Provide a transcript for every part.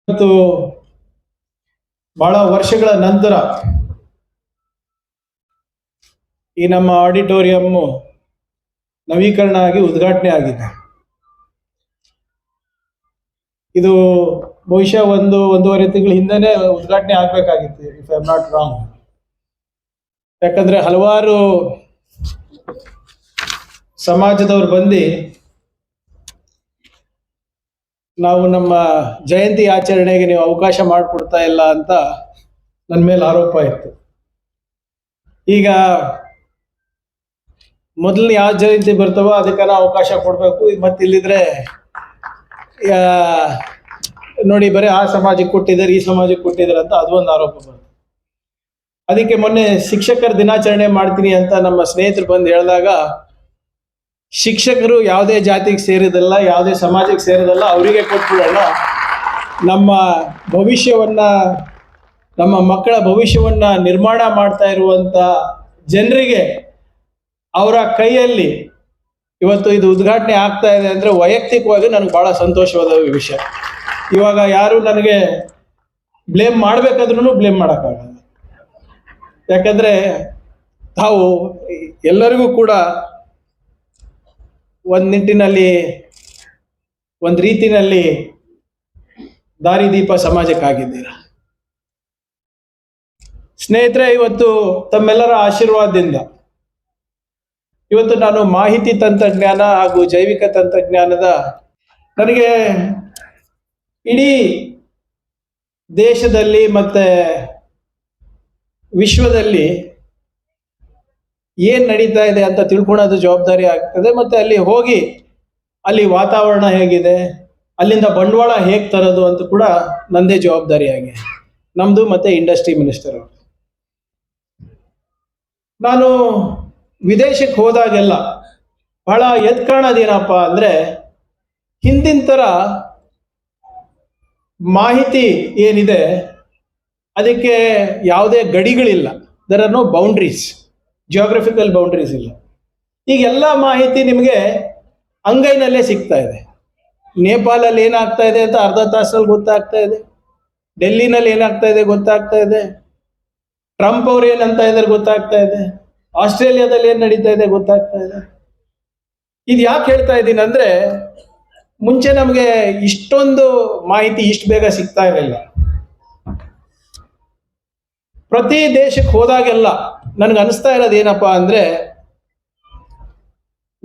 ಇವತ್ತು ಬಹಳ ವರ್ಷಗಳ ನಂತರ ಈ ನಮ್ಮ ಆಡಿಟೋರಿಯಂ ನವೀಕರಣ ಆಗಿ ಉದ್ಘಾಟನೆ ಆಗಿದೆ. ಇದು ಬಹುಶಃ ಒಂದೂವರೆ ತಿಂಗಳ ಹಿಂದೆನೆ ಉದ್ಘಾಟನೆ ಆಗ್ಬೇಕಾಗಿತ್ತು, if I am not wrong. ಯಾಕಂದ್ರೆ ಹಲವಾರು ಸಮಾಜದವ್ರು ಬಂದು ನಾವು ನಮ್ಮ ಜಯಂತಿ ಆಚರಣೆಗೆ ನೀವು ಅವಕಾಶ ಮಾಡಿಕೊಡ್ತಾ ಇಲ್ಲ ಅಂತ ನನ್ನ ಮೇಲೆ ಆರೋಪ ಇತ್ತು. ಈಗ ಮೊದಲು ಯಾವ ಜಯಂತಿ ಬರ್ತವೋ ಅದಕ್ಕೆಲ್ಲ ಅವಕಾಶ ಕೊಡಬೇಕು. ಮತ್ತೆ ಇಲ್ಲಿದ್ರೆ ನೋಡಿ ಬರೀ ಆ ಸಮಾಜಕ್ಕೆ ಕೊಟ್ಟಿದ್ದಾರೆ, ಈ ಸಮಾಜಕ್ಕೆ ಕೊಟ್ಟಿದ್ದಾರೆ ಅಂತ ಅದು ಒಂದು ಆರೋಪ ಬರ್ತದೆ. ಅದಕ್ಕೆ ಮೊನ್ನೆ ಶಿಕ್ಷಕರ ದಿನಾಚರಣೆ ಮಾಡ್ತೀನಿ ಅಂತ ನಮ್ಮ ಸ್ನೇಹಿತರು ಬಂದು ಹೇಳಿದಾಗ, ಶಿಕ್ಷಕರು ಯಾವುದೇ ಜಾತಿಗೆ ಸೇರಿದಲ್ಲ, ಯಾವುದೇ ಸಮಾಜಕ್ಕೆ ಸೇರಿದಲ್ಲ, ಅವರಿಗೆ ಕೊಟ್ಬಿಡೋಣ. ನಮ್ಮ ಭವಿಷ್ಯವನ್ನ, ನಮ್ಮ ಮಕ್ಕಳ ಭವಿಷ್ಯವನ್ನ ನಿರ್ಮಾಣ ಮಾಡ್ತಾ ಇರುವಂತ ಜನರಿಗೆ ಅವರ ಕೈಯಲ್ಲಿ ಇವತ್ತು ಇದು ಉದ್ಘಾಟನೆ ಆಗ್ತಾ ಇದೆ ಅಂದ್ರೆ ವೈಯಕ್ತಿಕವಾಗಿ ನನಗೆ ಬಹಳ ಸಂತೋಷವಾದ ವಿಷಯ. ಇವಾಗ ಯಾರು ನನಗೆ ಬ್ಲೇಮ್ ಮಾಡ್ಬೇಕಾದ್ರೂ ಬ್ಲೇಮ್ ಮಾಡೋಕ್ಕಾಗಲ್ಲ. ಯಾಕಂದ್ರೆ ತಾವು ಎಲ್ಲರಿಗೂ ಕೂಡ ಒಂದು ನಿಟ್ಟಿನಲ್ಲಿ, ಒಂದು ರೀತಿನಲ್ಲಿ ದಾರಿದೀಪ ಸಮಾಜಕ್ಕಾಗಿದ್ದೀರ. ಸ್ನೇಹಿತರೆ, ಇವತ್ತು ತಮ್ಮೆಲ್ಲರ ಆಶೀರ್ವಾದದಿಂದ ಇವತ್ತು ನಾನು ಮಾಹಿತಿ ತಂತ್ರಜ್ಞಾನ ಹಾಗೂ ಜೈವಿಕ ತಂತ್ರಜ್ಞಾನದ, ನನಗೆ ಇಡೀ ದೇಶದಲ್ಲಿ ಮತ್ತೆ ವಿಶ್ವದಲ್ಲಿ ಏನ್ ನಡೀತಾ ಇದೆ ಅಂತ ತಿಳ್ಕೊಳ್ಳೋದು ಜವಾಬ್ದಾರಿ ಆಗ್ತದೆ. ಮತ್ತೆ ಅಲ್ಲಿ ಹೋಗಿ ಅಲ್ಲಿ ವಾತಾವರಣ ಹೇಗಿದೆ, ಅಲ್ಲಿಂದ ಬಂಡವಾಳ ಹೇಗೆ ತರೋದು ಅಂತ ಕೂಡ ನಂದೇ ಜವಾಬ್ದಾರಿ ಆಗಿದೆ, ನಮ್ದು ಮತ್ತೆ ಇಂಡಸ್ಟ್ರಿ ಮಿನಿಸ್ಟರ್ ಅವರು. ನಾನು ವಿದೇಶಕ್ಕೆ ಹೋದಾಗೆಲ್ಲ ಬಹಳ ಎದ್ದು ಕಾಣೋದೇನಪ್ಪ ಅಂದ್ರೆ, ಹಿಂದಿನ ತರ ಮಾಹಿತಿ ಏನಿದೆ ಅದಕ್ಕೆ ಯಾವುದೇ ಗಡಿಗಳಿಲ್ಲ. There are no boundaries, geographical boundaries ಇಲ್ಲ. ಈಗ ಎಲ್ಲ ಮಾಹಿತಿ ನಿಮಗೆ ಅಂಗೈನಲ್ಲೇ ಸಿಗ್ತಾ ಇದೆ. ನೇಪಾಳಲ್ಲಿ ಏನಾಗ್ತಾ ಇದೆ ಅಂತ ಅರ್ಧ ತಾಸಲ್ಲಿ ಗೊತ್ತಾಗ್ತಾ ಇದೆ, ಡೆಲ್ಲಿನಲ್ಲಿ ಏನಾಗ್ತಾ ಇದೆ ಗೊತ್ತಾಗ್ತಾ ಇದೆ, ಟ್ರಂಪ್ ಅವ್ರು ಏನಂತ ಇದ್ದಾರೆ ಗೊತ್ತಾಗ್ತಾ ಇದೆ, ಆಸ್ಟ್ರೇಲಿಯಾದಲ್ಲಿ ಏನ್ ನಡೀತಾ ಇದೆ ಗೊತ್ತಾಗ್ತಾ ಇದೆ. ಇದು ಯಾಕೆ ಹೇಳ್ತಾ ಇದ್ದೀನಿ ಅಂದ್ರೆ, ಮುಂಚೆ ನಮಗೆ ಇಷ್ಟೊಂದು ಮಾಹಿತಿ ಇಷ್ಟು ಬೇಗ ಸಿಗ್ತಾ ಇರಲಿಲ್ಲ. ಪ್ರತಿ ದೇಶಕ್ಕೆ ಹೋದಾಗೆಲ್ಲ ನನಗೆ ಅನಿಸ್ತಾ ಇರೋದು ಏನಪ್ಪಾ ಅಂದ್ರೆ,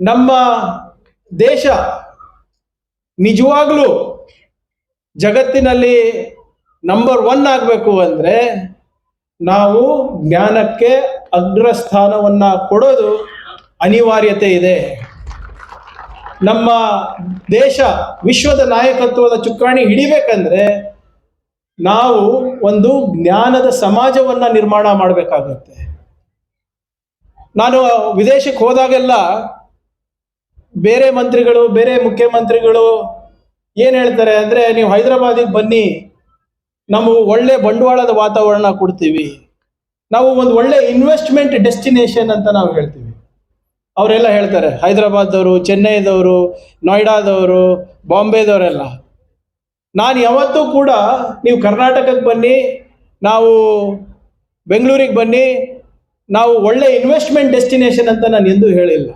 ನಮ್ಮ ದೇಶ ನಿಜವಾಗ್ಲೂ ಜಗತ್ತಿನಲ್ಲಿ ನಂಬರ್ 1 ಆಗಬೇಕು ಅಂದ್ರೆ ನಾವು ಜ್ಞಾನಕ್ಕೆ ಅಗ್ರಸ್ಥಾನವನ್ನ ಕೊಡೋದು ಅನಿವಾರ್ಯತೆ ಇದೆ. ನಮ್ಮ ದೇಶ ವಿಶ್ವದ ನಾಯಕತ್ವದ ಚುಕ್ಕಾಣಿ ಹಿಡಿಬೇಕಂದ್ರೆ ನಾವು ಒಂದು ಜ್ಞಾನದ ಸಮಾಜವನ್ನ ನಿರ್ಮಾಣ ಮಾಡಬೇಕಾಗತ್ತೆ. ನಾನು ವಿದೇಶಕ್ಕೆ ಹೋದಾಗೆಲ್ಲ ಬೇರೆ ಮಂತ್ರಿಗಳು, ಬೇರೆ ಮುಖ್ಯಮಂತ್ರಿಗಳು ಏನ್ ಹೇಳ್ತಾರೆ ಅಂದ್ರೆ, ನೀವು ಹೈದರಾಬಾದಿಗೆ ಬನ್ನಿ, ನಾವು ಒಳ್ಳೆ ಬಂಡವಾಳದ ವಾತಾವರಣ ಕೊಡ್ತೀವಿ, ನಾವು ಒಂದು ಒಳ್ಳೆ ಇನ್ವೆಸ್ಟ್ಮೆಂಟ್ ಡೆಸ್ಟಿನೇಷನ್ ಅಂತ ನಾವು ಹೇಳ್ತೀವಿ. ಅವರೆಲ್ಲ ಹೇಳ್ತಾರೆ, ಹೈದರಾಬಾದ್ದವರು, ಚೆನ್ನೈದವರು, ನೋಯ್ಡಾದವರು, ಬಾಂಬೆದವರೆಲ್ಲ. ನಾನು ಯಾವತ್ತೂ ಕೂಡ ನೀವು ಕರ್ನಾಟಕಕ್ಕೆ ಬನ್ನಿ, ನಾವು ಬೆಂಗಳೂರಿಗೆ ಬನ್ನಿ, ನಾವು ಒಳ್ಳೆ ಇನ್ವೆಸ್ಟ್ಮೆಂಟ್ ಡೆಸ್ಟಿನೇಷನ್ ಅಂತ ನಾನು ಎಂದೂ ಹೇಳಿಲ್ಲ.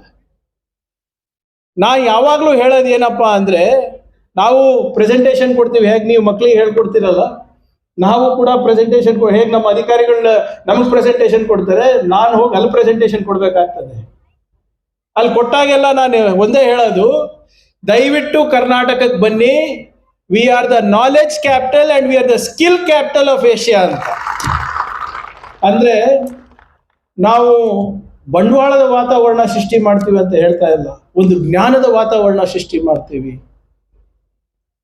ನಾನು ಯಾವಾಗಲೂ ಹೇಳೋದು ಏನಪ್ಪಾ ಅಂದ್ರೆ, ನಾವು ಪ್ರೆಸೆಂಟೇಷನ್ ಕೊಡ್ತೀವಿ, ಹೇಗೆ ನೀವು ಮಕ್ಕಳಿಗೆ ಹೇಳ್ಕೊಡ್ತೀರಲ್ಲ, ನಾವು ಕೂಡ ಪ್ರೆಸೆಂಟೇಷನ್ ಹೇಗೆ ನಮ್ಮ ಅಧಿಕಾರಿಗಳನ್ನ ನಮಗೆ ಪ್ರೆಸೆಂಟೇಷನ್ ಕೊಡ್ತಾರೆ, ನಾನು ಹೋಗಿ ಅಲ್ಲಿ ಪ್ರೆಸೆಂಟೇಷನ್ ಕೊಡ್ಬೇಕಾಗ್ತದೆ. ಅಲ್ಲಿ ಕೊಟ್ಟಾಗೆಲ್ಲ ನಾನು ಒಂದೇ ಹೇಳೋದು, ದಯವಿಟ್ಟು ಕರ್ನಾಟಕಕ್ಕೆ ಬನ್ನಿ, we are the knowledge capital and we are the skill capital of Asia ಅಂತ. ಅಂದ್ರೆ ನಾವು ಬಂಡವಾಳದ ವಾತಾವರಣ ಸೃಷ್ಟಿ ಮಾಡ್ತೀವಿ ಅಂತ ಹೇಳ್ತಾ ಇಲ್ಲ, ಒಂದು ಜ್ಞಾನದ ವಾತಾವರಣ ಸೃಷ್ಟಿ ಮಾಡ್ತೀವಿ,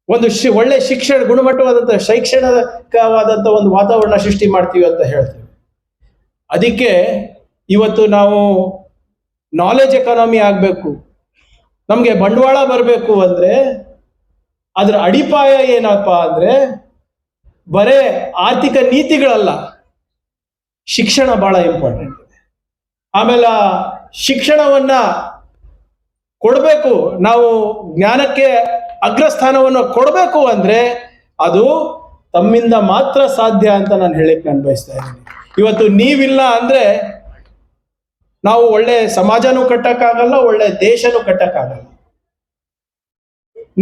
ಒಂದು ಒಳ್ಳೆ ಶಿಕ್ಷಣ, ಗುಣಮಟ್ಟವಾದಂಥ ಶೈಕ್ಷಣಿಕವಾದಂಥ ಒಂದು ವಾತಾವರಣ ಸೃಷ್ಟಿ ಮಾಡ್ತೀವಿ ಅಂತ ಹೇಳ್ತೀವಿ. ಅದಕ್ಕೆ ಇವತ್ತು ನಾವು ನಾಲೆಜ್ ಎಕಾನಮಿ ಆಗಬೇಕು, ನಮಗೆ ಬಂಡವಾಳ ಬರಬೇಕು ಅಂದ್ರೆ ಅದರ ಅಡಿಪಾಯ ಏನಪ್ಪಾ ಅಂದ್ರೆ ಬರೇ ಆರ್ಥಿಕ ನೀತಿಗಳಲ್ಲ, ಶಿಕ್ಷಣ ಬಹಳ ಇಂಪಾರ್ಟೆಂಟ್ ಇದೆ. ಆಮೇಲೆ ಶಿಕ್ಷಣವನ್ನ ಕೊಡಬೇಕು, ನಾವು ಜ್ಞಾನಕ್ಕೆ ಅಗ್ರಸ್ಥಾನವನ್ನು ಕೊಡಬೇಕು ಅಂದ್ರೆ ಅದು ತಮ್ಮಿಂದ ಮಾತ್ರ ಸಾಧ್ಯ ಅಂತ ನಾನು ಹೇಳಕ್ಕೆ ನಾನು ಬಯಸ್ತಾ ಇದ್ದೀನಿ. ಇವತ್ತು ನೀವಿಲ್ಲ ಅಂದ್ರೆ ನಾವು ಒಳ್ಳೆ ಸಮಾಜನೂ ಕಟ್ಟಕ್ಕಾಗಲ್ಲ, ಒಳ್ಳೆ ದೇಶನೂ ಕಟ್ಟಕ್ಕಾಗಲ್ಲ.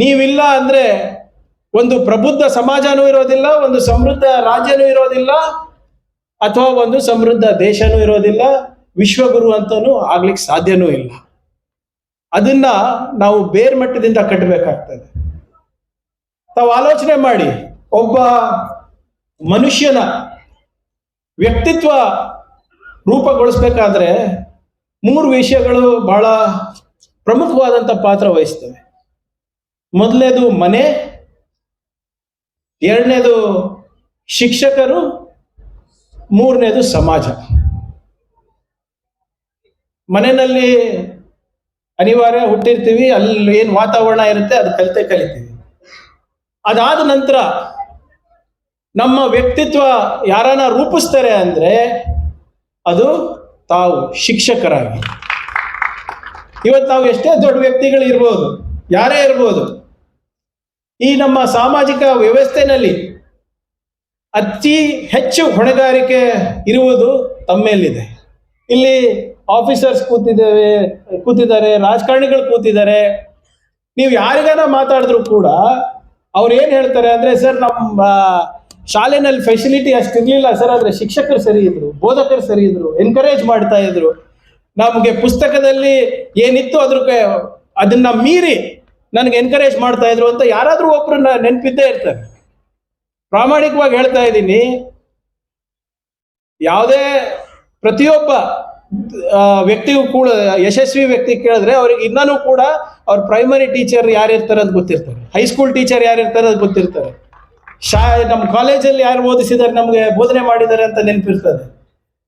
ನೀವಿಲ್ಲ ಅಂದ್ರೆ ಒಂದು ಪ್ರಬುದ್ಧ ಸಮಾಜನೂ ಇರೋದಿಲ್ಲ, ಒಂದು ಸಮೃದ್ಧ ರಾಜ್ಯನೂ ಇರೋದಿಲ್ಲ, ಅಥವಾ ಒಂದು ಸಮೃದ್ಧ ದೇಶನೂ ಇರೋದಿಲ್ಲ, ವಿಶ್ವಗುರು ಅಂತನೂ ಆಗ್ಲಿಕ್ಕೆ ಸಾಧ್ಯನೂ ಇಲ್ಲ. ಅದನ್ನ ನಾವು ಬೇರ್ಮಟ್ಟದಿಂದ ಕಟ್ಟಬೇಕಾಗ್ತದೆ. ತಾವು ಆಲೋಚನೆ ಮಾಡಿ, ಒಬ್ಬ ಮನುಷ್ಯನ ವ್ಯಕ್ತಿತ್ವ ರೂಪುಗೊಳಿಸ್ಬೇಕಾದ್ರೆ 3 ವಿಷಯಗಳು ಬಹಳ ಪ್ರಮುಖವಾದಂಥ ಪಾತ್ರ ವಹಿಸ್ತವೆ. ಮೊದಲನೇದು ಮನೆ, ಎರಡನೇದು ಶಿಕ್ಷಕರು, ಮೂರನೇದು ಸಮಾಜ. ಮನೆಯಲ್ಲಿ ಅನಿವಾರ್ಯ ಹುಟ್ಟಿರ್ತೀವಿ, ಅಲ್ಲಿ ಏನು ವಾತಾವರಣ ಇರುತ್ತೆ ಅದು ಕಲಿತೀವಿ. ಅದಾದ ನಂತರ ನಮ್ಮ ವ್ಯಕ್ತಿತ್ವ ಯಾರನ್ನ ರೂಪಿಸ್ತಾರೆ ಅಂದ್ರೆ ಅದು ತಾವು ಶಿಕ್ಷಕರಾಗಿ. ಇವತ್ತು ನಾವು ಎಷ್ಟೇ ದೊಡ್ಡ ವ್ಯಕ್ತಿಗಳು ಇರ್ಬೋದು, ಯಾರೇ ಇರ್ಬೋದು, ಈ ನಮ್ಮ ಸಾಮಾಜಿಕ ವ್ಯವಸ್ಥೆಯಲ್ಲಿ ಅತಿ ಹೆಚ್ಚು ಹೊಣೆಗಾರಿಕೆ ಇರುವುದು ತಮ್ಮೇಲಿದೆ. ಇಲ್ಲಿ ಆಫೀಸರ್ಸ್ ಕೂತಿದ್ದಾರೆ, ರಾಜಕಾರಣಿಗಳು ಕೂತಿದ್ದಾರೆ. ನೀವು ಯಾರಿಗಾನ ಮಾತಾಡಿದ್ರು ಕೂಡ ಅವ್ರು ಏನ್ ಹೇಳ್ತಾರೆ ಅಂದ್ರೆ, ಸರ್ ನಮ್ಮ ಶಾಲೆನಲ್ಲಿ ಫೆಸಿಲಿಟಿ ಅಷ್ಟಿರ್ಲಿಲ್ಲ ಸರ್, ಆದ್ರೆ ಶಿಕ್ಷಕರು ಸರಿ ಇದ್ರು, ಬೋಧಕರು ಸರಿ ಇದ್ರು, ಎನ್ಕರೇಜ್ ಮಾಡ್ತಾ ಇದ್ರು, ನಮಗೆ ಪುಸ್ತಕದಲ್ಲಿ ಏನಿತ್ತು ಅದನ್ನ ಮೀರಿ ನನಗೆ ಎನ್ಕರೇಜ್ ಮಾಡ್ತಾ ಇದ್ರು ಅಂತ ಯಾರಾದ್ರೂ ಒಬ್ರು ನೆನಪಿದ್ದೇ ಇರ್ತಾರೆ. ಪ್ರಾಮಾಣಿಕವಾಗಿ ಹೇಳ್ತಾ ಇದ್ದೀನಿ, ಯಾವುದೇ ಪ್ರತಿಯೊಬ್ಬ ವ್ಯಕ್ತಿಗೂ ಕೂಡ, ಯಶಸ್ವಿ ವ್ಯಕ್ತಿ ಕೇಳಿದ್ರೆ ಅವ್ರಿಗೆ ಇನ್ನೂ ಕೂಡ ಅವ್ರ ಪ್ರೈಮರಿ ಟೀಚರ್ ಯಾರಿರ್ತಾರೆ ಅಂತ ಗೊತ್ತಿರ್ತಾರೆ, ಹೈಸ್ಕೂಲ್ ಟೀಚರ್ ಯಾರಿರ್ತಾರೆ ಅದು ಗೊತ್ತಿರ್ತಾರೆ, ನಮ್ಮ ಕಾಲೇಜಲ್ಲಿ ಯಾರು ಓದಿಸಿದ್ದಾರೆ, ನಮಗೆ ಬೋಧನೆ ಮಾಡಿದ್ದಾರೆ ಅಂತ ನೆನಪಿರ್ತದೆ.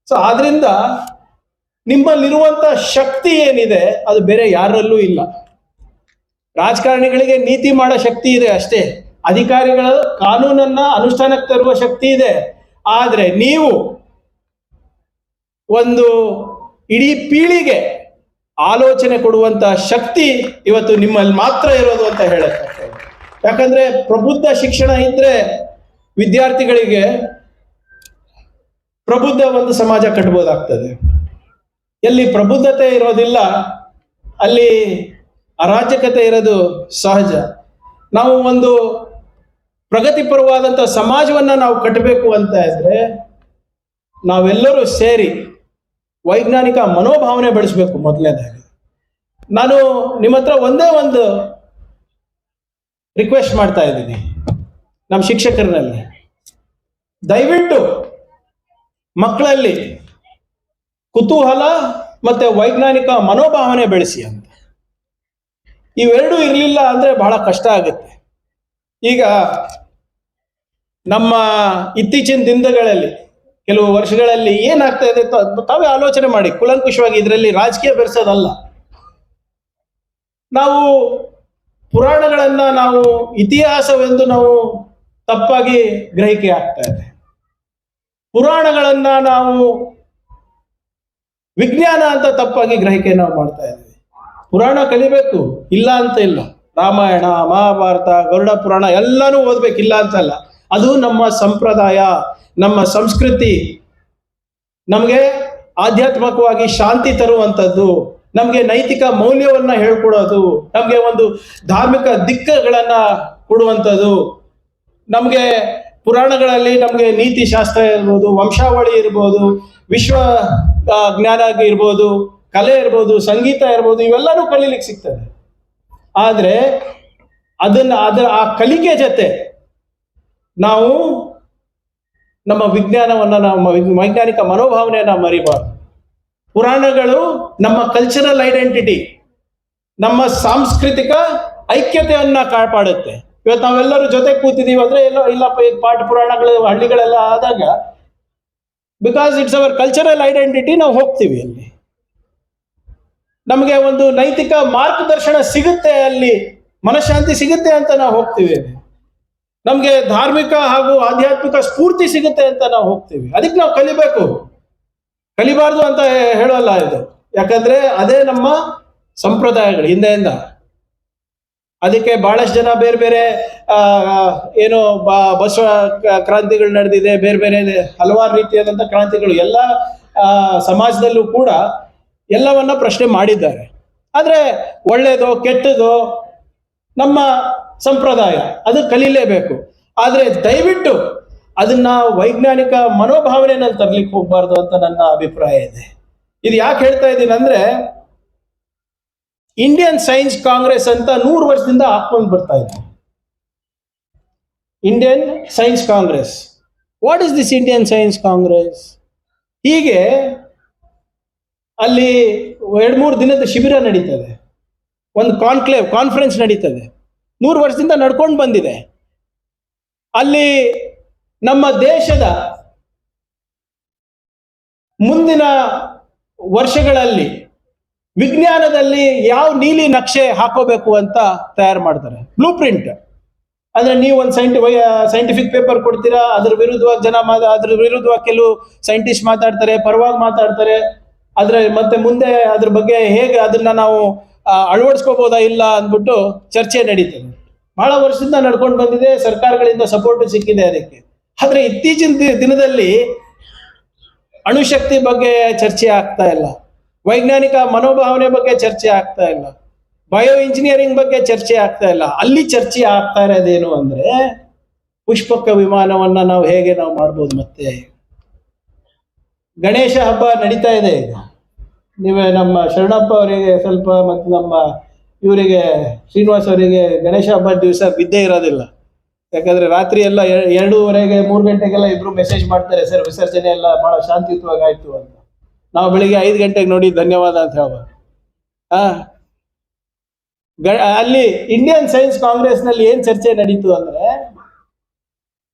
ಸೊ ಆದ್ರಿಂದ ನಿಮ್ಮಲ್ಲಿರುವಂತ ಶಕ್ತಿ ಏನಿದೆ ಅದು ಬೇರೆ ಯಾರಲ್ಲೂ ಇಲ್ಲ. ರಾಜಕಾರಣಿಗಳಿಗೆ ನೀತಿ ಮಾಡೋ ಶಕ್ತಿ ಇದೆ ಅಷ್ಟೇ, ಅಧಿಕಾರಿಗಳ ಕಾನೂನನ್ನ ಅನುಷ್ಠಾನಕ್ಕೆ ತರುವ ಶಕ್ತಿ ಇದೆ. ಆದ್ರೆ ನೀವು ಒಂದು ಇಡೀ ಪೀಳಿಗೆ ಆಲೋಚನೆ ಕೊಡುವಂತ ಶಕ್ತಿ ಇವತ್ತು ನಿಮ್ಮಲ್ಲಿ ಮಾತ್ರ ಇರೋದು ಅಂತ ಹೇಳುತ್ತೆ. ಯಾಕಂದ್ರೆ ಪ್ರಬುದ್ಧ ಶಿಕ್ಷಣ ಇದ್ರೆ ವಿದ್ಯಾರ್ಥಿಗಳಿಗೆ ಪ್ರಬುದ್ಧ ಒಂದು ಸಮಾಜ ಕಟ್ಟಬಹುದಾಗ್ತದೆ. ಎಲ್ಲಿ ಪ್ರಬುದ್ಧತೆ ಇರೋದಿಲ್ಲ ಅಲ್ಲಿ ಅರಾಜಕತೆ ಇರೋದು ಸಹಜ. ನಾವು ಒಂದು ಪ್ರಗತಿಪರವಾದಂಥ ಸಮಾಜವನ್ನ ನಾವು ಕಟ್ಟಬೇಕು ಅಂತ ಇದ್ರೆ ನಾವೆಲ್ಲರೂ ಸೇರಿ ವೈಜ್ಞಾನಿಕ ಮನೋಭಾವನೆ ಬೆಳೆಸಬೇಕು. ಮೊದಲನೇದಾಗಿ ನಾನು ನಿಮ್ಮ ಹತ್ರ ಒಂದೇ ಒಂದು ರಿಕ್ವೆಸ್ಟ್ ಮಾಡ್ತಾ ಇದ್ದೀನಿ, ನಮ್ಮ ಶಿಕ್ಷಕರಲ್ಲಿ ದಯವಿಟ್ಟು ಮಕ್ಕಳಲ್ಲಿ ಕುತೂಹಲ ಮತ್ತೆ ವೈಜ್ಞಾನಿಕ ಮನೋಭಾವನೆ ಬೆಳೆಸಿ ಅಂತ. ಇವೆರಡೂ ಇರಲಿಲ್ಲ ಅಂದ್ರೆ ಬಹಳ ಕಷ್ಟ ಆಗುತ್ತೆ. ಈಗ ನಮ್ಮ ಇತ್ತೀಚಿನ ದಿನಗಳಲ್ಲಿ ಕೆಲವು ವರ್ಷಗಳಲ್ಲಿ ಏನಾಗ್ತಾ ಇದೆ ತಾವೇ ಆಲೋಚನೆ ಮಾಡಿ ಕುಲಂಕುಷವಾಗಿ. ಇದರಲ್ಲಿ ರಾಜಕೀಯ ಬೆರೆಸೋದಲ್ಲ. ನಾವು ಪುರಾಣಗಳನ್ನ ನಾವು ಇತಿಹಾಸವೆಂದು ನಾವು ತಪ್ಪಾಗಿ ಗ್ರಹಿಕೆ ಆಗ್ತಾ ಇದೆ. ಪುರಾಣಗಳನ್ನ ನಾವು ವಿಜ್ಞಾನ ಅಂತ ತಪ್ಪಾಗಿ ಗ್ರಹಿಕೆ ನಾವು ಮಾಡ್ತಾ ಇದ್ದೀವಿ. ಪುರಾಣ ಕಲಿಬೇಕು, ಇಲ್ಲ ಅಂತ ಇಲ್ಲ. ರಾಮಾಯಣ, ಮಹಾಭಾರತ, ಗರುಡ ಪುರಾಣ ಎಲ್ಲಾನು ಓದ್ಬೇಕಿಲ್ಲ ಅಂತಲ್ಲ. ಅದು ನಮ್ಮ ಸಂಪ್ರದಾಯ, ನಮ್ಮ ಸಂಸ್ಕೃತಿ, ನಮಗೆ ಆಧ್ಯಾತ್ಮಿಕವಾಗಿ ಶಾಂತಿ ತರುವಂಥದ್ದು, ನಮಗೆ ನೈತಿಕ ಮೌಲ್ಯವನ್ನ ಹೇಳ್ಕೊಡೋದು, ನಮಗೆ ಒಂದು ಧಾರ್ಮಿಕ ದಿಕ್ಕುಗಳನ್ನ ಕೊಡುವಂಥದ್ದು. ನಮಗೆ ಪುರಾಣಗಳಲ್ಲಿ ನಮಗೆ ನೀತಿ ಶಾಸ್ತ್ರ ಇರ್ಬೋದು, ವಂಶಾವಳಿ ಇರ್ಬೋದು, ವಿಶ್ವ ಜ್ಞಾನ ಇರ್ಬೋದು, ಕಲೆ ಇರ್ಬೋದು, ಸಂಗೀತ ಇರ್ಬೋದು, ಇವೆಲ್ಲನೂ ಕಲೀಲಿಕ್ಕೆ ಸಿಗ್ತದೆ. ಆದ್ರೆ ಆ ಕಲಿಕೆ ಜೊತೆ ನಾವು ನಮ್ಮ ವಿಜ್ಞಾನವನ್ನ, ನಮ್ಮ ವೈಜ್ಞಾನಿಕ ಮನೋಭಾವನೆಯನ್ನ ಮರಿಬಾರ್ದು. ಪುರಾಣಗಳು ನಮ್ಮ ಕಲ್ಚರಲ್ ಐಡೆಂಟಿಟಿ, ನಮ್ಮ ಸಾಂಸ್ಕೃತಿಕ ಐಕ್ಯತೆಯನ್ನ ಕಾಪಾಡುತ್ತೆ. ಇವತ್ತು ನಾವೆಲ್ಲರೂ ಜೊತೆ ಕೂತಿದೀವಿ ಅಂದ್ರೆ ಇಲ್ಲಪ್ಪ ಈ ಪಾಠ ಪುರಾಣಗಳು ಹಳ್ಳಿಗಳೆಲ್ಲ ಆದಾಗ, because it's hour cultural identity, ನಾವು ಹೋಗ್ತೀವಿ ಅಲ್ಲಿ, ನಮಗೆ ಒಂದು ನೈತಿಕ ಮಾರ್ಗದರ್ಶನ ಸಿಗುತ್ತೆ, ಅಲ್ಲಿ ಮನಃಶಾಂತಿ ಸಿಗುತ್ತೆ ಅಂತ ನಾವು ಹೋಗ್ತೀವಿ. ನಮ್ಗೆ ಧಾರ್ಮಿಕ ಹಾಗೂ ಆಧ್ಯಾತ್ಮಿಕ ಸ್ಫೂರ್ತಿ ಸಿಗುತ್ತೆ ಅಂತ ನಾವು ಹೋಗ್ತೀವಿ. ಅದಕ್ಕೆ ನಾವು ಕಲಿಬೇಕು, ಕಲಿಬಾರ್ದು ಅಂತ ಹೇಳೋಲ್ಲ ಇದು. ಯಾಕಂದ್ರೆ ಅದೇ ನಮ್ಮ ಸಂಪ್ರದಾಯಗಳು ಹಿಂದೆಯಿಂದ. ಅದಕ್ಕೆ ಬಹಳಷ್ಟು ಜನ ಬೇರೆ ಬೇರೆ ಆ, ಏನು ಬಸವ ಕ್ರಾಂತಿಗಳು ನಡೆದಿದೆ, ಬೇರೆ ಬೇರೆ ಹಲವಾರು ರೀತಿಯಾದಂಥ ಕ್ರಾಂತಿಗಳು ಎಲ್ಲ ಸಮಾಜದಲ್ಲೂ ಕೂಡ ಎಲ್ಲವನ್ನ ಪ್ರಶ್ನೆ ಮಾಡಿದ್ದಾರೆ. ಆದರೆ ಒಳ್ಳೇದೋ ಕೆಟ್ಟದೋ ನಮ್ಮ ಸಂಪ್ರದಾಯ, ಅದು ಕಲೀಲೇಬೇಕು. ಆದರೆ ದಯವಿಟ್ಟು ಅದನ್ನ ವೈಜ್ಞಾನಿಕ ಮನೋಭಾವನೆಯಲ್ಲಿ ತರ್ಲಿಕ್ಕೆ ಹೋಗ್ಬಾರ್ದು ಅಂತ ನನ್ನ ಅಭಿಪ್ರಾಯ ಇದೆ. ಇದು ಯಾಕೆ ಹೇಳ್ತಾ ಇದ್ದೀನಿ ಅಂದ್ರೆ, ಇಂಡಿಯನ್ ಸೈನ್ಸ್ ಕಾಂಗ್ರೆಸ್ ಅಂತ 100 ವರ್ಷದಿಂದ ಹಾಕೊಂಡು ಬರ್ತಾ ಇದೆ. Indian science Congress, what is this Indian science Congress? ಹೀಗೆ ಅಲ್ಲಿ 2-3 ದಿನದ ಶಿಬಿರ ನಡೀತದೆ, ಒಂದು ಕಾನ್ಫರೆನ್ಸ್ ನಡೀತದೆ, 100 ವರ್ಷದಿಂದ ನಡ್ಕೊಂಡು ಬಂದಿದೆ. ಅಲ್ಲಿ ನಮ್ಮ ದೇಶದ ಮುಂದಿನ ವರ್ಷಗಳಲ್ಲಿ ವಿಜ್ಞಾನದಲ್ಲಿ ಯಾವ ನೀಲಿ ನಕ್ಷೆ ಹಾಕೋಬೇಕು ಅಂತ ತಯಾರು ಮಾಡ್ತಾರೆ, ಬ್ಲೂ ಪ್ರಿಂಟ್. ಅಂದ್ರೆ ನೀವು ಒಂದು ಸೈಂಟಿಫಿಕ್ ಪೇಪರ್ ಕೊಡ್ತೀರಾ, ಅದ್ರ ವಿರುದ್ಧವಾಗಿ ಅದ್ರ ವಿರುದ್ಧವಾಗಿ ಕೆಲವು ಸೈಂಟಿಸ್ಟ್ ಮಾತಾಡ್ತಾರೆ, ಪರವಾಗಿ ಮಾತಾಡ್ತಾರೆ. ಮತ್ತೆ ಮುಂದೆ ಅದ್ರ ಬಗ್ಗೆ ಹೇಗೆ ಅದನ್ನ ನಾವು ಅಳವಡಿಸ್ಕೋಬಹುದಾ ಇಲ್ಲ ಅಂದ್ಬಿಟ್ಟು ಚರ್ಚೆ ನಡೀತದೆ. ಬಹಳ ವರ್ಷದಿಂದ ನಡ್ಕೊಂಡು ಬಂದಿದೆ, ಸರ್ಕಾರಗಳಿಂದ ಸಪೋರ್ಟ್ ಸಿಕ್ಕಿದೆ ಅದಕ್ಕೆ. ಆದ್ರೆ ಇತ್ತೀಚಿನ ದಿನದಲ್ಲಿ ಅಣುಶಕ್ತಿ ಬಗ್ಗೆ ಚರ್ಚೆ ಆಗ್ತಾ ಇಲ್ಲ, ವೈಜ್ಞಾನಿಕ ಮನೋಭಾವನೆ ಬಗ್ಗೆ ಚರ್ಚೆ ಆಗ್ತಾ ಇಲ್ಲ, ಬಯೋ ಇಂಜಿನಿಯರಿಂಗ್ ಬಗ್ಗೆ ಚರ್ಚೆ ಆಗ್ತಾ ಇಲ್ಲ. ಅಲ್ಲಿ ಚರ್ಚೆ ಆಗ್ತಾ ಇರೋದೇನು ಅಂದ್ರೆ, ಪುಷ್ಪಕ ವಿಮಾನವನ್ನ ನಾವು ಹೇಗೆ ಮಾಡ್ಬೋದು. ಮತ್ತೆ ಗಣೇಶ ಹಬ್ಬ ನಡೀತಾ ಇದೆ ಈಗ. ನೀವೇ ನಮ್ಮ ಶರಣಪ್ಪ ಅವರಿಗೆ ಸ್ವಲ್ಪ ಮತ್ತು ನಮ್ಮ ಇವರಿಗೆ ಶ್ರೀನಿವಾಸ್ ಅವರಿಗೆ ಗಣೇಶ ಹಬ್ಬದ ದಿವಸ ಬಿದ್ದೇ ಇರೋದಿಲ್ಲ. ಯಾಕಂದ್ರೆ ರಾತ್ರಿ ಎಲ್ಲ 2:30 3 ಗಂಟೆಗೆಲ್ಲ ಇಬ್ರು ಮೆಸೇಜ್ ಮಾಡ್ತಾರೆ, ಸರ್ ವಿಸರ್ಜನೆ ಎಲ್ಲ ಬಹಳ ಶಾಂತಿಯುತವಾಗಿ ಆಯ್ತು ಅಂತ. ನಾವು ಬೆಳಿಗ್ಗೆ 5 ಗಂಟೆಗೆ ನೋಡಿ ಧನ್ಯವಾದ ಅಂತ ಹೇಳ್ಬೋದು. ಅಲ್ಲಿ ಇಂಡಿಯನ್ ಸೈನ್ಸ್ ಕಾಂಗ್ರೆಸ್ ನಲ್ಲಿ ಏನ್ ಚರ್ಚೆ ನಡೀತು ಅಂದ್ರೆ,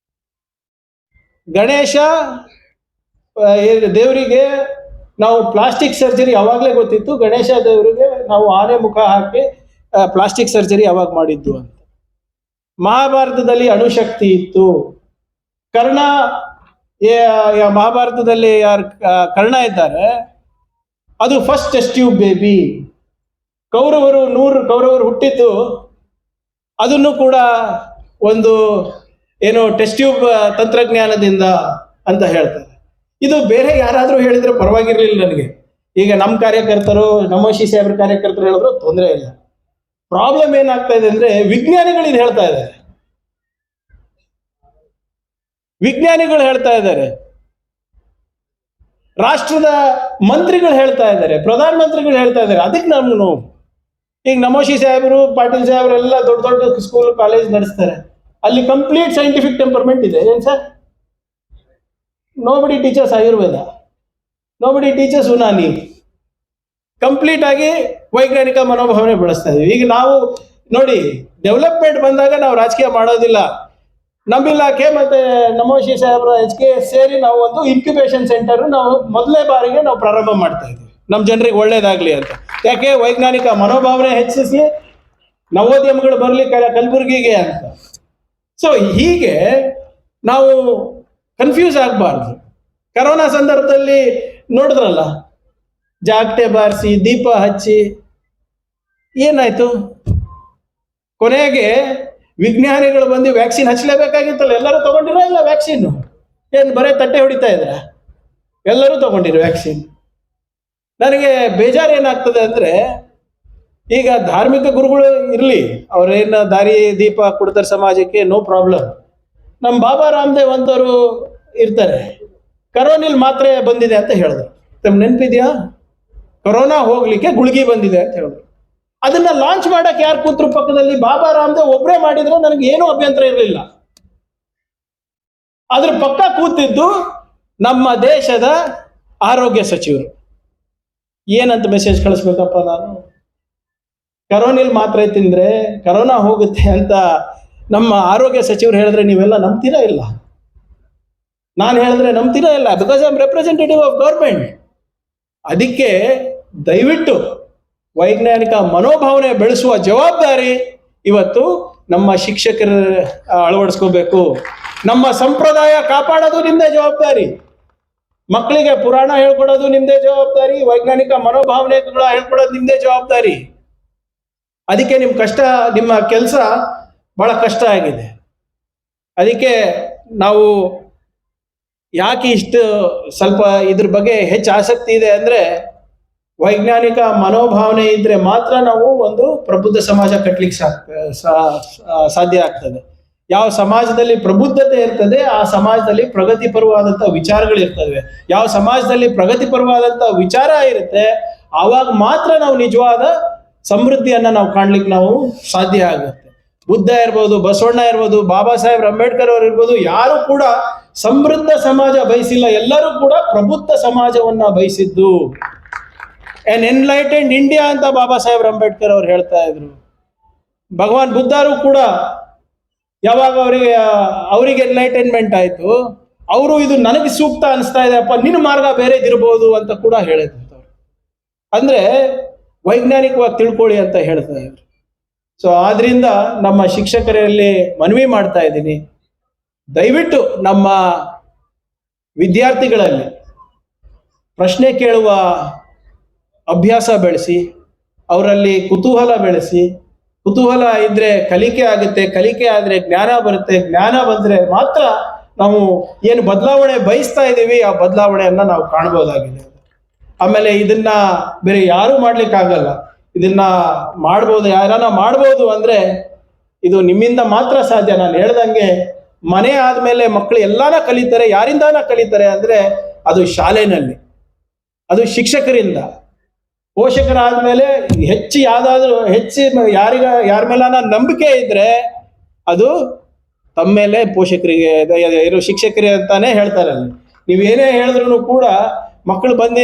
ಗಣೇಶ ದೇವರಿಗೆ ನಾವು ಪ್ಲಾಸ್ಟಿಕ್ ಸರ್ಜರಿ ಅವಾಗಲೇ ಗೊತ್ತಿತ್ತು, ಗಣೇಶ ದೇವರಿಗೆ ನಾವು ಆನೆ ಮುಖ ಹಾಕಿ ಪ್ಲಾಸ್ಟಿಕ್ ಸರ್ಜರಿ ಅವಾಗ ಮಾಡಿದ್ದು ಅಂತ. ಮಹಾಭಾರತದಲ್ಲಿ ಅಣುಶಕ್ತಿ ಇತ್ತು. ಕರ್ಣ, ಮಹಾಭಾರತದಲ್ಲಿ ಯಾರು ಕರ್ಣ ಇದ್ದಾರೆ, ಅದು ಫಸ್ಟ್ ಟೆಸ್ಟ್ ಟ್ಯೂಬ್ ಬೇಬಿ. ಕೌರವರು 100 ಕೌರವರು ಹುಟ್ಟಿದ್ದು ಅದನ್ನು ಕೂಡ ಒಂದು ಏನು ಟೆಸ್ಟ್ ಟ್ಯೂಬ್ ತಂತ್ರಜ್ಞಾನದಿಂದ ಅಂತ ಹೇಳ್ತಾರೆ. ಇದು ಬೇರೆ ಯಾರಾದ್ರೂ ಹೇಳಿದ್ರೆ ಪರವಾಗಿರ್ಲಿಲ್ಲ ನನಗೆ. ಈಗ ನಮ್ಮ ಕಾರ್ಯಕರ್ತರು, ನಮೋಶಿ ಸಾಹೇಬ್ರ ಕಾರ್ಯಕರ್ತರು ಹೇಳಿದ್ರು ತೊಂದರೆ ಇಲ್ಲ. ಪ್ರಾಬ್ಲಮ್ ಏನಾಗ್ತಾ ಇದೆ ಅಂದ್ರೆ, ವಿಜ್ಞಾನಿಗಳು ಇದು ಹೇಳ್ತಾ ಇದ್ದಾರೆ, ವಿಜ್ಞಾನಿಗಳು ಹೇಳ್ತಾ ಇದ್ದಾರೆ, ರಾಷ್ಟ್ರದ ಮಂತ್ರಿಗಳು ಹೇಳ್ತಾ ಇದ್ದಾರೆ, ಪ್ರಧಾನ ಮಂತ್ರಿಗಳು ಹೇಳ್ತಾ ಇದ್ದಾರೆ. ಅದಕ್ಕೆ ನಮ್ಗೆ ನೋವು. ಈಗ ನಮೋಶಿ ಸಾಹೇಬರು, ಪಾಟೀಲ್ ಸಾಹೇಬರು ಎಲ್ಲ ದೊಡ್ಡ ದೊಡ್ಡ ಸ್ಕೂಲ್ ಕಾಲೇಜ್ ನಡೆಸ್ತಾರೆ, ಅಲ್ಲಿ ಕಂಪ್ಲೀಟ್ ಸೈಂಟಿಫಿಕ್ ಟೆಂಪರ್ಮೆಂಟ್ ಇದೆ. ಏನ್ sir? Nobody teachers Ayurveda, nobody teachers Unani. Complete ಆಗಿ ವೈಜ್ಞಾನಿಕ ಮನೋಭಾವನೆ ಬೆಳೆಸ್ತಾ ಇದೀವಿ. ಈಗ ನಾವು ನೋಡಿ, ಡೆವಲಪ್ಮೆಂಟ್ ಬಂದಾಗ ನಾವು ರಾಜಕೀಯ ಮಾಡೋದಿಲ್ಲ. ನಮ್ಮ ಇಲಾಖೆ ಮತ್ತೆ ನಮೋಶಿ ಸಾಹೇಬ್ರ HKS ಸೇರಿ ನಾವು ಒಂದು ಇನ್ಕ್ಯುಬೇಷನ್ ಸೆಂಟರ್ ನಾವು ಮೊದಲನೇ ಬಾರಿಗೆ ನಾವು ಪ್ರಾರಂಭ ಮಾಡ್ತಾ ಇದ್ದೀವಿ, ನಮ್ಮ ಜನರಿಗೆ ಒಳ್ಳೇದಾಗ್ಲಿ ಅಂತ. ಯಾಕೆ? ವೈಜ್ಞಾನಿಕ ಮನೋಭಾವನೆ ಹೆಚ್ಚಿಸಿ ನವೋದ್ಯಮಗಳು ಬರಲಿ ಕಲಬುರಗಿಗೆ ಅಂತ. ಸೊ ಹೀಗೆ ನಾವು ಕನ್ಫ್ಯೂಸ್ ಆಗಬಾರ್ದು. ಕರೋನಾ ಸಂದರ್ಭದಲ್ಲಿ ನೋಡಿದ್ರಲ್ಲ, ಜಾಗಟೆ ಬಾರಿಸಿ ದೀಪ ಹಚ್ಚಿ ಏನಾಯ್ತು? ಕೊನೆಗೆ ವಿಜ್ಞಾನಿಗಳು ಬಂದು ವ್ಯಾಕ್ಸಿನ್ ಹಚ್ಚಲೇಬೇಕಾಗಿತ್ತಲ್ಲ, ಎಲ್ಲರೂ ತಗೊಂಡಿರೋ ಇಲ್ಲ ವ್ಯಾಕ್ಸಿನ್? ಏನು ಬರೇ ತಟ್ಟೆ ಹೊಡಿತಾ ಇದ್ರ? ಎಲ್ಲರೂ ತಗೊಂಡಿರೋ ವ್ಯಾಕ್ಸಿನ್. ನನಗೆ ಬೇಜಾರು ಏನಾಗ್ತದೆ ಅಂದ್ರೆ, ಈಗ ಧಾರ್ಮಿಕ ಗುರುಗಳು ಇರಲಿ, ಅವ್ರೇನು ದಾರಿ ದೀಪ ಕೊಡ್ತಾರೆ ಸಮಾಜಕ್ಕೆ, ನೋ ಪ್ರಾಬ್ಲಮ್. ನಮ್ಮ ಬಾಬಾ ರಾಮದೇವ್ ಅಂತವರು ಇರ್ತಾರೆ, ಕರೋನಿಲ್ ಮಾತ್ರೆ ಬಂದಿದೆ ಅಂತ ಹೇಳಿದ್ರು. ತಮ್ಮ ನೆನಪಿದ್ಯಾ? ಕೊರೋನಾ ಹೋಗ್ಲಿಕ್ಕೆ ಗುಳಿಗೆ ಬಂದಿದೆ ಅಂತ ಹೇಳಿದ್ರು. ಅದನ್ನ ಲಾಂಚ್ ಮಾಡಕ್ ಯಾರು ಕೂತ್ರು ಪಕ್ಕದಲ್ಲಿ? ಬಾಬಾ ರಾಮದೇವ್ ಒಬ್ಬರೇ ಮಾಡಿದ್ರೆ ನನಗೆ ಏನೂ ಅಭ್ಯಂತರ ಇರಲಿಲ್ಲ. ಅದ್ರ ಪಕ್ಕ ಕೂತಿದ್ದು ನಮ್ಮ ದೇಶದ ಆರೋಗ್ಯ ಸಚಿವರು. ಏನಂತ ಮೆಸೇಜ್ ಕಳಿಸ್ಬೇಕಪ್ಪ ನಾನು? ಕರೋನಿಲ್ ಮಾತ್ರೆ ತಿಂದ್ರೆ ಕರೋನಾ ಹೋಗುತ್ತೆ ಅಂತ ನಮ್ಮ ಆರೋಗ್ಯ ಸಚಿವರು ಹೇಳಿದ್ರೆ ನೀವೆಲ್ಲ ನಂಬ್ತೀರಾ ಇಲ್ಲ? ನಾನು ಹೇಳಿದ್ರೆ ನಂಬ್ತೀರಾ ಇಲ್ಲ? Because I am representative of government. ಅದಕ್ಕೆ ದಯವಿಟ್ಟು ವೈಜ್ಞಾನಿಕ ಮನೋಭಾವನೆ ಬೆಳೆಸುವ ಜವಾಬ್ದಾರಿ ಇವತ್ತು ನಮ್ಮ ಶಿಕ್ಷಕರು ಅಳವಡಿಸ್ಕೋಬೇಕು. ನಮ್ಮ ಸಂಪ್ರದಾಯ ಕಾಪಾಡೋದು ನಿಮ್ದೇ ಜವಾಬ್ದಾರಿ, ಮಕ್ಕಳಿಗೆ ಪುರಾಣ ಹೇಳ್ಕೊಡೋದು ನಿಮ್ದೇ ಜವಾಬ್ದಾರಿ, ವೈಜ್ಞಾನಿಕ ಮನೋಭಾವನೆಗಳ ಹೇಳ್ಕೊಡೋದು ನಿಮ್ದೇ ಜವಾಬ್ದಾರಿ. ಅದಕ್ಕೆ ನಿಮ್ಮ ಕೆಲಸ ಬಹಳ ಕಷ್ಟ ಆಗಿದೆ. ಅದಕ್ಕೆ ನಾವು ಯಾಕೆ ಇಷ್ಟು ಸ್ವಲ್ಪ ಇದ್ರ ಬಗ್ಗೆ ಹೆಚ್ಚು ಆಸಕ್ತಿ ಇದೆ ಅಂದ್ರೆ, ವೈಜ್ಞಾನಿಕ ಮನೋಭಾವನೆ ಇದ್ರೆ ಮಾತ್ರ ನಾವು ಒಂದು ಪ್ರಬುದ್ಧ ಸಮಾಜ ಕಟ್ಟಲಿಕ್ಕೆ ಸಾಧ್ಯ ಆಗ್ತದೆ. ಯಾವ ಸಮಾಜದಲ್ಲಿ ಪ್ರಬುದ್ಧತೆ ಇರ್ತದೆ ಆ ಸಮಾಜದಲ್ಲಿ ಪ್ರಗತಿಪರವಾದಂಥ ವಿಚಾರಗಳು ಇರ್ತವೆ. ಯಾವ ಸಮಾಜದಲ್ಲಿ ಪ್ರಗತಿಪರವಾದಂಥ ವಿಚಾರ ಇರುತ್ತೆ ಆವಾಗ ಮಾತ್ರ ನಾವು ನಿಜವಾದ ಸಮೃದ್ಧಿಯನ್ನ ನಾವು ಕಾಣ್ಲಿಕ್ಕೆ ನಾವು ಸಾಧ್ಯ ಆಗುತ್ತೆ. ಬುದ್ಧ ಇರ್ಬೋದು, ಬಸವಣ್ಣ ಇರ್ಬೋದು, ಬಾಬಾ ಸಾಹೇಬ್ ಅಂಬೇಡ್ಕರ್ ಅವರು ಇರ್ಬೋದು, ಯಾರು ಕೂಡ ಸಮೃದ್ಧ ಸಮಾಜ ಬಯಸಿಲ್ಲ, ಎಲ್ಲರೂ ಕೂಡ ಪ್ರಬುದ್ಧ ಸಮಾಜವನ್ನ ಬಯಸಿದ್ದು. ಎನ್ ಎನ್ಲೈಟೆಂಡ್ ಇಂಡಿಯಾ ಅಂತ ಬಾಬಾ ಸಾಹೇಬ್ ಅಂಬೇಡ್ಕರ್ ಅವರು ಹೇಳ್ತಾ ಇದ್ರು. ಭಗವಾನ್ ಬುದ್ಧರು ಕೂಡ ಯಾವಾಗ ಅವರಿಗೆ ಎನ್ಲೈಟೈನ್ಮೆಂಟ್ ಆಯ್ತು, ಅವರು ಇದು ನನಗೆ ಸೂಕ್ತ ಅನಿಸ್ತಾ ಇದೆ ಅಪ್ಪ, ನಿನ್ನ ಮಾರ್ಗ ಬೇರೆ ಇದಿರ್ಬೋದು ಅಂತ ಕೂಡ ಹೇಳಿದ್ರು. ಅಂದ್ರೆ ವೈಜ್ಞಾನಿಕವಾಗಿ ತಿಳ್ಕೊಳ್ಳಿ ಅಂತ ಹೇಳ್ತಾ ಇದ್ರು. ಸೊ ಆದ್ರಿಂದ ನಮ್ಮ ಶಿಕ್ಷಕರಲ್ಲಿ ಮನವಿ ಮಾಡ್ತಾ ಇದ್ದೀನಿ, ದಯವಿಟ್ಟು ನಮ್ಮ ವಿದ್ಯಾರ್ಥಿಗಳಲ್ಲಿ ಪ್ರಶ್ನೆ ಕೇಳುವ ಅಭ್ಯಾಸ ಬೆಳೆಸಿ, ಅವರಲ್ಲಿ ಕುತೂಹಲ ಬೆಳೆಸಿ. ಕುತೂಹಲ ಇದ್ರೆ ಕಲಿಕೆ ಆಗುತ್ತೆ, ಕಲಿಕೆ ಆದ್ರೆ ಜ್ಞಾನ ಬರುತ್ತೆ, ಜ್ಞಾನ ಬಂದ್ರೆ ಮಾತ್ರ ನಾವು ಏನು ಬದಲಾವಣೆ ಬಯಸ್ತಾ ಇದ್ದೀವಿ ಆ ಬದಲಾವಣೆಯನ್ನ ನಾವು ಕಾಣ್ಬೋದಾಗಿದೆ. ಆಮೇಲೆ ಇದನ್ನ ಬೇರೆ ಯಾರು ಮಾಡ್ಲಿಕ್ಕಾಗಲ್ಲ. ಇದನ್ನ ಮಾಡ್ಬೋದು, ಯಾರನ್ನ ಮಾಡ್ಬೋದು ಅಂದ್ರೆ ಇದು ನಿಮ್ಮಿಂದ ಮಾತ್ರ ಸಾಧ್ಯ. ನಾನು ಹೇಳ್ದಂಗೆ ಮನೆ ಆದ್ಮೇಲೆ ಮಕ್ಕಳು ಎಲ್ಲಾನ ಕಲಿತಾರೆ. ಯಾರಿಂದಾನ ಕಲಿತಾರೆ ಅಂದ್ರೆ ಅದು ಶಾಲೆನಲ್ಲಿ, ಅದು ಶಿಕ್ಷಕರಿಂದ. ಪೋಷಕರಾದ್ಮೇಲೆ ಯಾರ ಮೇಲಾನ ನಂಬಿಕೆ ಇದ್ರೆ ಅದು ತಮ್ಮ ಮೇಲೆ ಪೋಷಕರಿಗೆ ಇರೋ ಶಿಕ್ಷಕರಿಗೆ ಅಂತಾನೆ ಹೇಳ್ತಾರೆ. ಅಲ್ಲಿ ನೀವೇನೇ ಹೇಳಿದ್ರು ಕೂಡ ಮಕ್ಕಳು ಬಂದು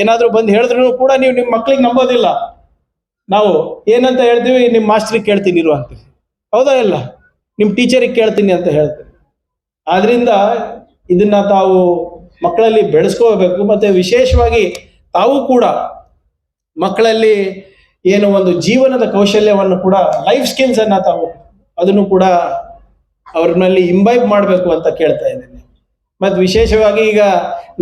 ಏನಾದ್ರೂ ಬಂದು ಹೇಳಿದ್ರು ಕೂಡ ನೀವು ನಿಮ್ಮ ಮಕ್ಳಿಗೆ ನಂಬೋದಿಲ್ಲ. ನಾವು ಏನಂತ ಹೇಳ್ತೀವಿ, ನಿಮ್ಮ ಮಾಸ್ಟ್ರಿಗೆ ಕೇಳ್ತೀನಿ ಇರು ಅಂತೀವಿ, ಹೌದಾ? ಇಲ್ಲ, ನಿಮ್ಮ ಟೀಚರಿಗೆ ಕೇಳ್ತೀನಿ ಅಂತ ಹೇಳ್ತೀವಿ. ಆದ್ರಿಂದ ಇದನ್ನ ತಾವು ಮಕ್ಕಳಲ್ಲಿ ಬೆಳೆಸ್ಕೋಬೇಕು. ಮತ್ತೆ ವಿಶೇಷವಾಗಿ ತಾವು ಕೂಡ ಮಕ್ಕಳಲ್ಲಿ ಏನು ಒಂದು ಜೀವನದ ಕೌಶಲ್ಯವನ್ನು ಕೂಡ, ಲೈಫ್ ಸ್ಕಿಲ್ಸ್ ಅನ್ನ ತಾವು ಅದನ್ನು ಕೂಡ ಅವ್ರನ್ನಲ್ಲಿ ಇಂಬೈಬ್ ಮಾಡಬೇಕು ಅಂತ ಕೇಳ್ತಾ ಇದ್ದೇನೆ. ಮತ್ತು ವಿಶೇಷವಾಗಿ ಈಗ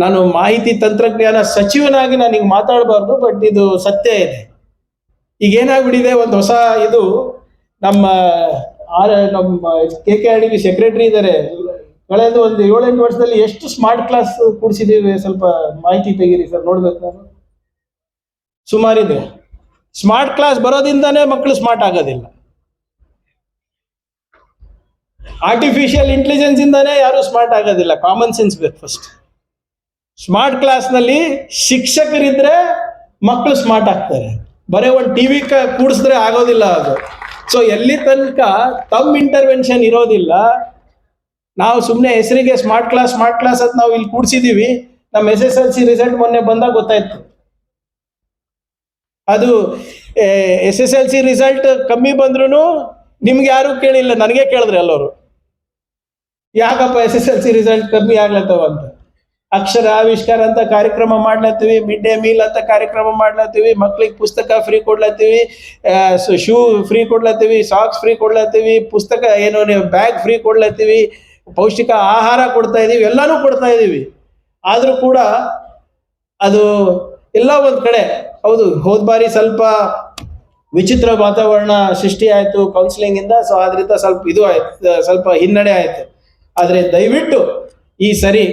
ನಾನು ಮಾಹಿತಿ ತಂತ್ರಜ್ಞಾನ ಸಚಿವನಾಗಿ ನಾನು ಈಗ ಮಾತಾಡಬಾರ್ದು, ಬಟ್ ಇದು ಸತ್ಯ ಇದೆ. ಈಗ ಏನಾಗ್ಬಿಟ್ಟಿದೆ, ಒಂದು ಹೊಸ ಇದು ನಮ್ಮ KKRDB ಸೆಕ್ರೆಟರಿ ಇದ್ದಾರೆ. ಕಳೆದ ಒಂದು 7-8 ವರ್ಷದಲ್ಲಿ ಎಷ್ಟು ಸ್ಮಾರ್ಟ್ ಕ್ಲಾಸ್ ಕೊಡಿಸಿದ್ದೀವಿ, ಸ್ವಲ್ಪ ಮಾಹಿತಿ ತೆಗೀರಿ ಸರ್, ನೋಡ್ಬೇಕು ನಾನು. ಸುಮಾರಿದೆ. ಸ್ಮಾರ್ಟ್ ಕ್ಲಾಸ್ ಬರೋದ್ರಿಂದಾನೇ ಮಕ್ಕಳು ಸ್ಮಾರ್ಟ್ ಆಗೋದಿಲ್ಲ. ಆರ್ಟಿಫಿಷಿಯಲ್ ಇಂಟೆಲಿಜೆನ್ಸ್ ಇಂದಾನೇ ಯಾರು ಸ್ಮಾರ್ಟ್ ಆಗೋದಿಲ್ಲ. ಕಾಮನ್ ಸೆನ್ಸ್ ಬೇಕು ಫಸ್ಟ್. ಸ್ಮಾರ್ಟ್ ಕ್ಲಾಸ್ ನಲ್ಲಿ ಶಿಕ್ಷಕರಿದ್ರೆ ಮಕ್ಕಳು ಸ್ಮಾರ್ಟ್ ಆಗ್ತಾರೆ. ಬರೀ ಒಂದು ಟಿವಿ ಕೂಡಿಸಿದ್ರೆ ಆಗೋದಿಲ್ಲ ಅದು. ಸೊ ಎಲ್ಲಿ ತನಕ ತಮ್ಮ ಇಂಟರ್ವೆನ್ಷನ್ ಇರೋದಿಲ್ಲ, ನಾವು ಸುಮ್ಮನೆ ಹೆಸರಿಗೆ ಸ್ಮಾರ್ಟ್ ಕ್ಲಾಸ್ ಅಂತ ನಾವು ಇಲ್ಲಿ ಕೂಡಿಸಿದೀವಿ. ನಮ್ಮ SSLC ರಿಸಲ್ಟ್ ಮೊನ್ನೆ ಬಂದಾಗ ಗೊತ್ತಾಯ್ತು. ಅದು SSLC ರಿಸಲ್ಟ್ ಕಮ್ಮಿ ಬಂದ್ರು ನಿಮ್ಗೆ ಯಾರು ಕೇಳಿಲ್ಲ, ನನಗೆ ಕೇಳಿದ್ರೆ ಎಲ್ಲರೂ, ಯಾಕಪ್ಪ SSLC ರಿಸಲ್ಟ್ ಕಮ್ಮಿ ಆಗ್ಲತ್ತವ ಅಂತ. ಅಕ್ಷರ ಆವಿಷ್ಕಾರ ಅಂತ ಕಾರ್ಯಕ್ರಮ ಮಾಡ್ಲತ್ತೀವಿ, ಮಿಡ್ ಡೇ ಮೀಲ್ ಅಂತ ಕಾರ್ಯಕ್ರಮ ಮಾಡ್ಲತ್ತೀವಿ, ಮಕ್ಳಿಗೆ ಪುಸ್ತಕ ಫ್ರೀ ಕೊಡ್ಲತ್ತೀವಿ, ಶೂ ಫ್ರೀ ಕೊಡ್ಲತ್ತೀವಿ, ಸಾಕ್ಸ್ ಫ್ರೀ ಕೊಡ್ಲತ್ತೀವಿ, ಪುಸ್ತಕ ಏನು ಬ್ಯಾಗ್ ಫ್ರೀ ಕೊಡ್ಲತ್ತೀವಿ, ಪೌಷ್ಟಿಕ ಆಹಾರ ಕೊಡ್ತಾ ಇದೀವಿ, ಎಲ್ಲಾನು ಕೊಡ್ತಾ ಇದೀವಿ. ಆದ್ರೂ ಕೂಡ ಅದು ಎಲ್ಲ ಒಂದ್ ಕಡೆ, ಹೌದು ಹೋದ್ ಬಾರಿ ಸ್ವಲ್ಪ ವಿಚಿತ್ರ ವಾತಾವರಣ ಸೃಷ್ಟಿ ಆಯ್ತು ಕೌನ್ಸಿಲಿಂಗ್ ಇಂದ. ಸೊ ಆದ್ರಿಂದ ಸ್ವಲ್ಪ ಇದು ಆಯ್ತು, ಸ್ವಲ್ಪ ಹಿನ್ನಡೆ ಆಯ್ತು. ಆದ್ರೆ ದಯವಿಟ್ಟು ಈ ಸರಿ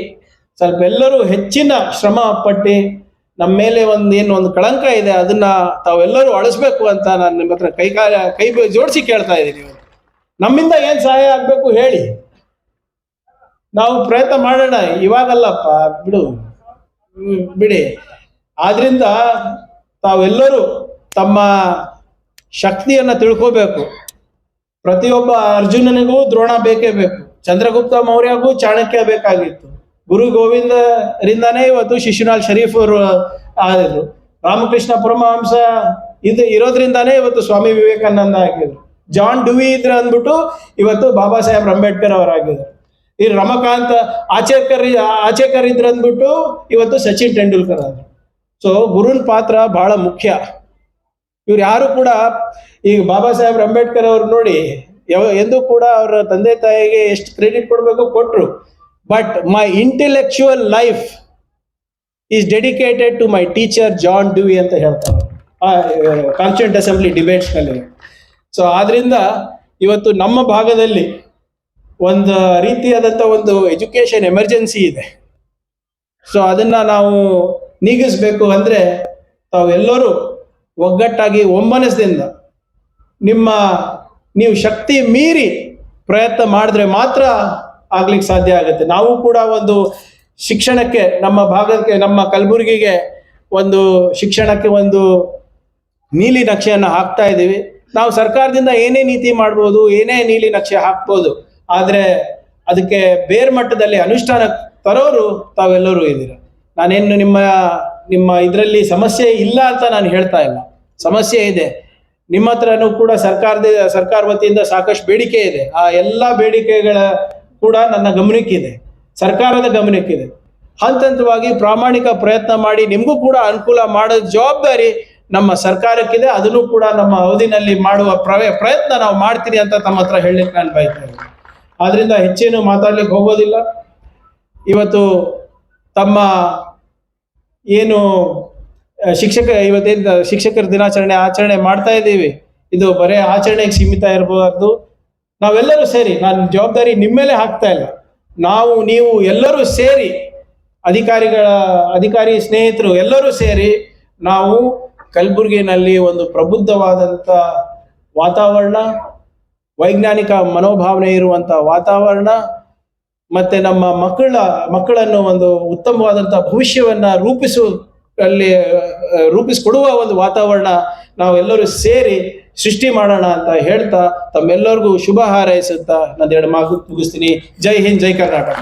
ಸ್ವಲ್ಪ ಎಲ್ಲರೂ ಹೆಚ್ಚಿನ ಶ್ರಮ ಪಟ್ಟು ನಮ್ಮ ಮೇಲೆ ಒಂದು ಕಳಂಕ ಇದೆ, ಅದನ್ನ ತಾವೆಲ್ಲರೂ ಅಳಿಸ್ಬೇಕು ಅಂತ ನಾನು ನಿಮ್ಮ ಹತ್ರ ಕೈ ಜೋಡಿಸಿ ಕೇಳ್ತಾ ಇದ್ದೀನಿ. ನಮ್ಮಿಂದ ಏನ್ ಸಹಾಯ ಆಗ್ಬೇಕು ಹೇಳಿ, ನಾವು ಪ್ರಯತ್ನ ಮಾಡೋಣ. ಇವಾಗಲ್ಲಪ್ಪ, ಬಿಡಿ. ಆದ್ರಿಂದ ತಾವೆಲ್ಲರೂ ತಮ್ಮ ಶಕ್ತಿಯನ್ನ ತಿಳ್ಕೋಬೇಕು. ಪ್ರತಿಯೊಬ್ಬ ಅರ್ಜುನನಿಗೂ ದ್ರೋಣ ಬೇಕೇ ಬೇಕು, ಚಂದ್ರಗುಪ್ತ ಮೌರ್ಯಗೂ ಚಾಣಕ್ಯ ಬೇಕಾಗಿತ್ತು, ಗುರು ಗೋವಿಂದರಿಂದಾನೇ ಇವತ್ತು ಶಿಶುನಾಳ್ ಶರೀಫ್ ಅವರು ಆಗಿದ್ರು, ರಾಮಕೃಷ್ಣ ಪರಮಹಂಸ ಇರೋದ್ರಿಂದಾನೇ ಇವತ್ತು ಸ್ವಾಮಿ ವಿವೇಕಾನಂದ ಆಗಿದ್ರು, ಜಾನ್ ಡ್ಯೂಯಿ ಇದ್ರೆ ಅಂದ್ಬಿಟ್ಟು ಇವತ್ತು ಬಾಬಾ ಸಾಹೇಬ್ ಅಂಬೇಡ್ಕರ್ ಅವರಾಗಿದ್ರು, ಈ ರಮಕಾಂತ್ ಆಚೇಕರ್ ಇದ್ರ ಅಂದ್ಬಿಟ್ಟು ಇವತ್ತು ಸಚಿನ್ ತೆಂಡೂಲ್ಕರ್ ಆದ್ರು. ಸೊ ಗುರುನ್ ಪಾತ್ರ ಬಹಳ ಮುಖ್ಯ. ಇವ್ರು ಯಾರು ಕೂಡ, ಈಗ ಬಾಬಾ ಸಾಹೇಬ್ ಅಂಬೇಡ್ಕರ್ ಅವ್ರು ನೋಡಿ ಎಂದೂ ಕೂಡ ಅವರ ತಂದೆ ತಾಯಿಗೆ ಎಷ್ಟು ಕ್ರೆಡಿಟ್ ಕೊಡ್ಬೇಕು ಕೊಟ್ರು. But my intellectual life is dedicated to my teacher John Dewey ಅಂತ ಹೇಳ್ತಾರೆ. Constituent assembly ಡಿಬೇಟ್ಸ್ನಲ್ಲಿ. ಸೊ ಆದ್ರಿಂದ ಇವತ್ತು ನಮ್ಮ ಭಾಗದಲ್ಲಿ ಒಂದು ರೀತಿಯಾದಂಥ ಒಂದು ಎಜುಕೇಶನ್ ಎಮರ್ಜೆನ್ಸಿ ಇದೆ. ಸೊ ಅದನ್ನ ನಾವು ನೀಗಿಸ್ಬೇಕು ಅಂದರೆ ತಾವೆಲ್ಲರೂ ಒಗ್ಗಟ್ಟಾಗಿ ಒಮ್ಮನಸ್ಸಿಂದ ನೀವು ಶಕ್ತಿ ಮೀರಿ ಪ್ರಯತ್ನ ಮಾಡಿದ್ರೆ ಮಾತ್ರ ಆಗ್ಲಿಕ್ಕೆ ಸಾಧ್ಯ ಆಗುತ್ತೆ. ನಾವು ಕೂಡ ಒಂದು ಶಿಕ್ಷಣಕ್ಕೆ, ನಮ್ಮ ಭಾಗಕ್ಕೆ, ನಮ್ಮ ಕಲಬುರಗಿಗೆ ಒಂದು ಶಿಕ್ಷಣಕ್ಕೆ ಒಂದು ನೀಲಿ ನಕ್ಷೆಯನ್ನು ಹಾಕ್ತಾ ಇದ್ದೀವಿ. ನಾವು ಸರ್ಕಾರದಿಂದ ಏನೇ ನೀತಿ ಮಾಡ್ಬೋದು, ಏನೇ ನೀಲಿ ನಕ್ಷೆ ಹಾಕ್ಬೋದು, ಆದರೆ ಅದಕ್ಕೆ ಬೇರ್ ಮಟ್ಟದಲ್ಲಿ ಅನುಷ್ಠಾನ ತರೋರು ತಾವೆಲ್ಲರೂ ಇದ್ದೀರ. ನಾನೇನು ನಿಮ್ಮ ಇದರಲ್ಲಿ ಸಮಸ್ಯೆ ಇಲ್ಲ ಅಂತ ನಾನು ಹೇಳ್ತಾ ಇಲ್ಲ, ಸಮಸ್ಯೆ ಇದೆ. ನಿಮ್ಮ ಹತ್ರನೂ ಕೂಡ ಸರ್ಕಾರ ವತಿಯಿಂದ ಸಾಕಷ್ಟು ಬೇಡಿಕೆ ಇದೆ. ಆ ಎಲ್ಲ ಬೇಡಿಕೆಗಳ ಕೂಡ ನನ್ನ ಗಮನಕ್ಕಿದೆ, ಸರ್ಕಾರದ ಗಮನಕ್ಕಿದೆ. ಹಂತವಾಗಿ ಪ್ರಾಮಾಣಿಕ ಪ್ರಯತ್ನ ಮಾಡಿ ನಿಮಗೂ ಕೂಡ ಅನುಕೂಲ ಮಾಡೋ ಜವಾಬ್ದಾರಿ ನಮ್ಮ ಸರ್ಕಾರಕ್ಕಿದೆ. ಅದನ್ನು ಕೂಡ ನಮ್ಮ ಅವಧಿನಲ್ಲಿ ಮಾಡುವ ಪ್ರಯತ್ನ ನಾವು ಮಾಡ್ತೀರಿ ಅಂತ ತಮ್ಮ ಹತ್ರ ಹೇಳಲಿಕ್ಕೆ ನಾನು ಬಯಸ್ತಾ ಇದ್ದೀನಿ. ಆದ್ರಿಂದ ಹೆಚ್ಚೇನು ಮಾತಾಡ್ಲಿಕ್ಕೆ ಹೋಗೋದಿಲ್ಲ. ಇವತ್ತು ತಮ್ಮ ಏನು ಇವತ್ತೇನು ಶಿಕ್ಷಕರ ದಿನಾಚರಣೆ ಆಚರಣೆ ಮಾಡ್ತಾ ಇದ್ದೀವಿ, ಇದು ಬರೇ ಆಚರಣೆಗೆ ಸೀಮಿತ ಇರಬಾರ್ದು. ನಾವೆಲ್ಲರೂ ಸೇರಿ, ನಾನು ಜವಾಬ್ದಾರಿ ನಿಮ್ಮ ಮೇಲೆ ಹಾಕ್ತಾ ಇಲ್ಲ, ನೀವು ಎಲ್ಲರೂ ಸೇರಿ, ಅಧಿಕಾರಿ ಸ್ನೇಹಿತರು ಎಲ್ಲರೂ ಸೇರಿ ನಾವು ಕಲಬುರಗಿನಲ್ಲಿ ಒಂದು ಪ್ರಬುದ್ಧವಾದಂಥ ವಾತಾವರಣ, ವೈಜ್ಞಾನಿಕ ಮನೋಭಾವನೆ ಇರುವಂಥ ವಾತಾವರಣ, ಮತ್ತೆ ನಮ್ಮ ಮಕ್ಕಳನ್ನು ಒಂದು ಉತ್ತಮವಾದಂಥ ಭವಿಷ್ಯವನ್ನ ರೂಪಿಸಿಕೊಡುವ ಒಂದು ವಾತಾವರಣ ನಾವೆಲ್ಲರೂ ಸೇರಿ ಸೃಷ್ಟಿ ಮಾಡೋಣ ಅಂತ ಹೇಳ್ತಾ ತಮ್ಮೆಲ್ಲರಿಗೂ ಶುಭ ಹಾರೈಸುತ್ತಾ ನನ್ನ ಎರಡು ಮಾತು ಮುಗಿಸ್ತೀನಿ. ಜೈ ಹಿಂದ್, ಜೈ ಕರ್ನಾಟಕ.